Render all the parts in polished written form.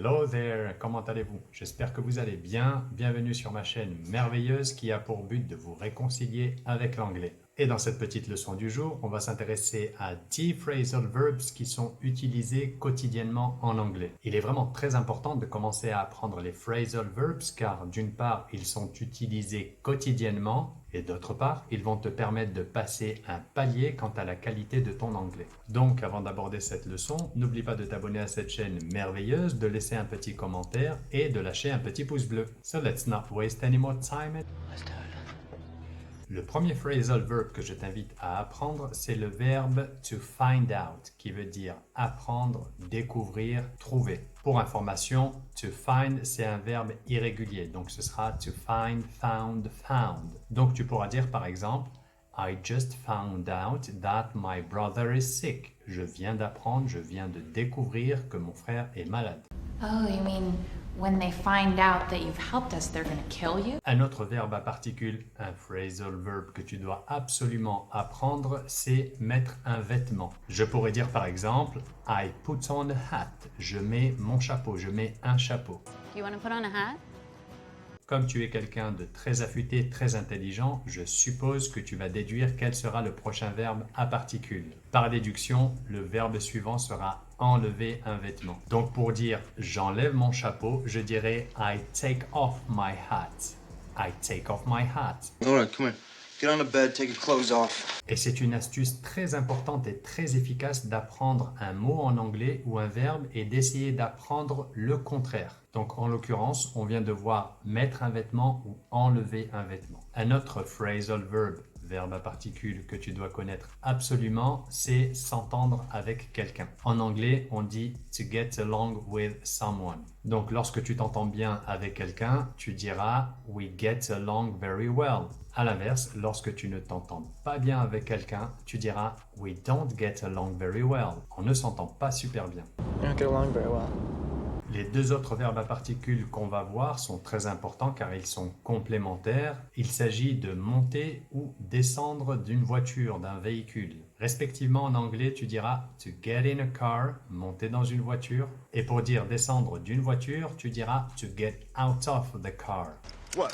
Hello there, comment allez-vous? J'espère que vous allez bien. Bienvenue sur ma chaîne merveilleuse qui a pour but de vous réconcilier avec l'anglais. Et dans cette petite leçon du jour, on va s'intéresser à 10 phrasal verbs qui sont utilisés quotidiennement en anglais. Il est vraiment très important de commencer à apprendre les phrasal verbs car d'une part, ils sont utilisés quotidiennement et d'autre part, ils vont te permettre de passer un palier quant à la qualité de ton anglais. Donc, avant d'aborder cette leçon, n'oublie pas de t'abonner à cette chaîne merveilleuse, de laisser un petit commentaire et de lâcher un petit pouce bleu. So let's not waste any more time. Let's do it. Le premier phrasal verb que je t'invite à apprendre, c'est le verbe to find out, qui veut dire apprendre, découvrir, trouver. Pour information, to find, c'est un verbe irrégulier, donc ce sera to find, found, found. Donc tu pourras dire par exemple, I just found out that my brother is sick. Je viens d'apprendre, je viens de découvrir que mon frère est malade. Oh, you mean when they find out that you've helped us, they're going to kill you? Un autre verbe à particules, un phrasal verb que tu dois absolument apprendre, c'est mettre un vêtement. Je pourrais dire par exemple, I put on a hat. Je mets mon chapeau, je mets un chapeau. Do you want to put on a hat? Comme tu es quelqu'un de très affûté, très intelligent, je suppose que tu vas déduire quel sera le prochain verbe à particules. Par déduction, le verbe suivant sera enlever un vêtement. Donc pour dire j'enlève mon chapeau, je dirais I take off my hat. I take off my hat. All right, come here. Get on the bed, take your clothes off. Et c'est une astuce très importante et très efficace d'apprendre un mot en anglais ou un verbe et d'essayer d'apprendre le contraire. Donc en l'occurrence, on vient de voir mettre un vêtement ou enlever un vêtement. Un autre phrasal verb, verbe à particules que tu dois connaître absolument, c'est s'entendre avec quelqu'un. En anglais, on dit to get along with someone. Donc lorsque tu t'entends bien avec quelqu'un, tu diras we get along very well. À l'inverse, lorsque tu ne t'entends pas bien avec quelqu'un, tu diras we don't get along very well. On ne s'entend pas super bien. We don't get along very well. Les deux autres verbes à particules qu'on va voir sont très importants car ils sont complémentaires. Il s'agit de monter ou descendre d'une voiture, d'un véhicule. Respectivement, en anglais, tu diras to get in a car, monter dans une voiture. Et pour dire descendre d'une voiture, tu diras to get out of the car. What?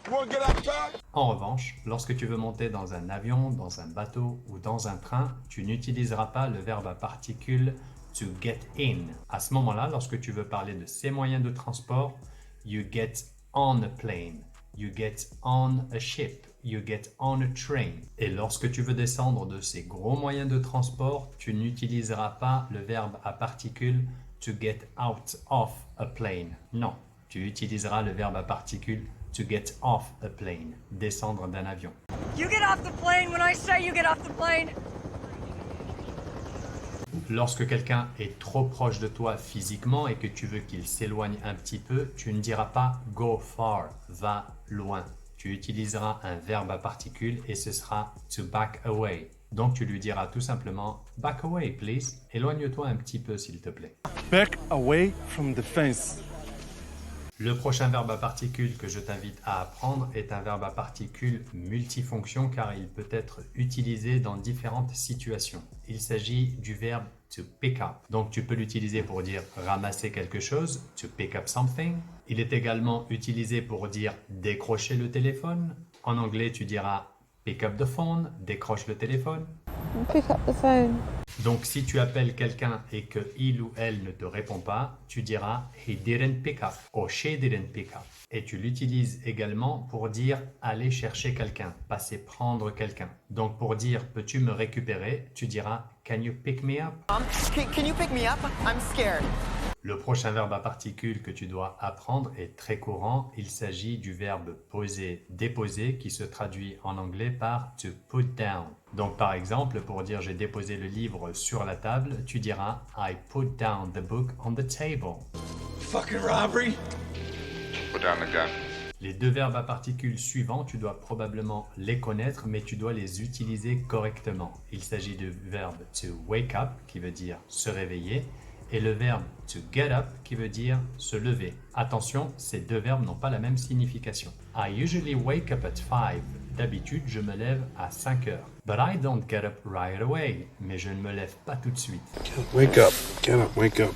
You wanna get out the car? En revanche, lorsque tu veux monter dans un avion, dans un bateau ou dans un train, tu n'utiliseras pas le verbe à particules to get in. À ce moment-là, lorsque tu veux parler de ces moyens de transport, you get on a plane, you get on a ship, you get on a train. Et lorsque tu veux descendre de ces gros moyens de transport, tu n'utiliseras pas le verbe à particules to get out of a plane. Non, tu utiliseras le verbe à particules to get off a plane, descendre d'un avion. You get off the plane when I say you get off the plane. Lorsque quelqu'un est trop proche de toi physiquement et que tu veux qu'il s'éloigne un petit peu, tu ne diras pas go far, va loin. Tu utiliseras un verbe à particules et ce sera to back away. Donc tu lui diras tout simplement back away please, éloigne-toi un petit peu s'il te plaît. Back away from the fence. Le prochain verbe à particules que je t'invite à apprendre est un verbe à particules multifonction car il peut être utilisé dans différentes situations. Il s'agit du verbe to pick up. Donc tu peux l'utiliser pour dire ramasser quelque chose, to pick up something. Il est également utilisé pour dire décrocher le téléphone. En anglais, tu diras pick up the phone, décroche le téléphone. Pick up the phone. Donc, si tu appelles quelqu'un et que il ou elle ne te répond pas, tu diras he didn't pick up ou she didn't pick up. Et tu l'utilises également pour dire aller chercher quelqu'un, passer prendre quelqu'un. Donc, pour dire peux-tu me récupérer, tu diras can you pick me up? Can you pick me up? I'm scared. Le prochain verbe à particules que tu dois apprendre est très courant. Il s'agit du verbe poser, déposer qui se traduit en anglais par to put down. Donc par exemple, pour dire j'ai déposé le livre sur la table, tu diras I put down the book on the table. Fucking robbery. Put down the gun. Les deux verbes à particules suivants, tu dois probablement les connaître, mais tu dois les utiliser correctement. Il s'agit du verbe to wake up, qui veut dire se réveiller, et le verbe to get up qui veut dire se lever. Attention, ces deux verbes n'ont pas la même signification. I usually wake up at 5. D'habitude, je me lève à 5 heures. But I don't get up right away. Mais je ne me lève pas tout de suite. Wake up, get up, wake up.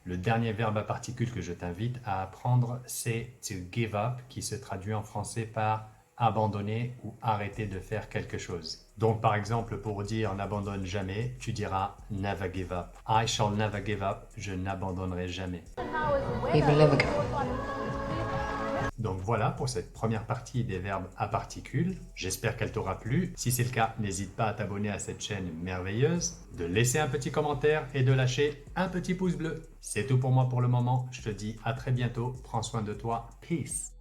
Le dernier verbe à particules que je t'invite à apprendre, c'est to give up, qui se traduit en français par abandonner ou arrêter de faire quelque chose. Donc par exemple, pour dire n'abandonne jamais, tu diras never give up. I shall never give up, je n'abandonnerai jamais. Donc voilà pour cette première partie des verbes à particules. J'espère qu'elle t'aura plu. Si c'est le cas, n'hésite pas à t'abonner à cette chaîne merveilleuse, de laisser un petit commentaire et de lâcher un petit pouce bleu. C'est tout pour moi pour le moment. Je te dis à très bientôt. Prends soin de toi. Peace.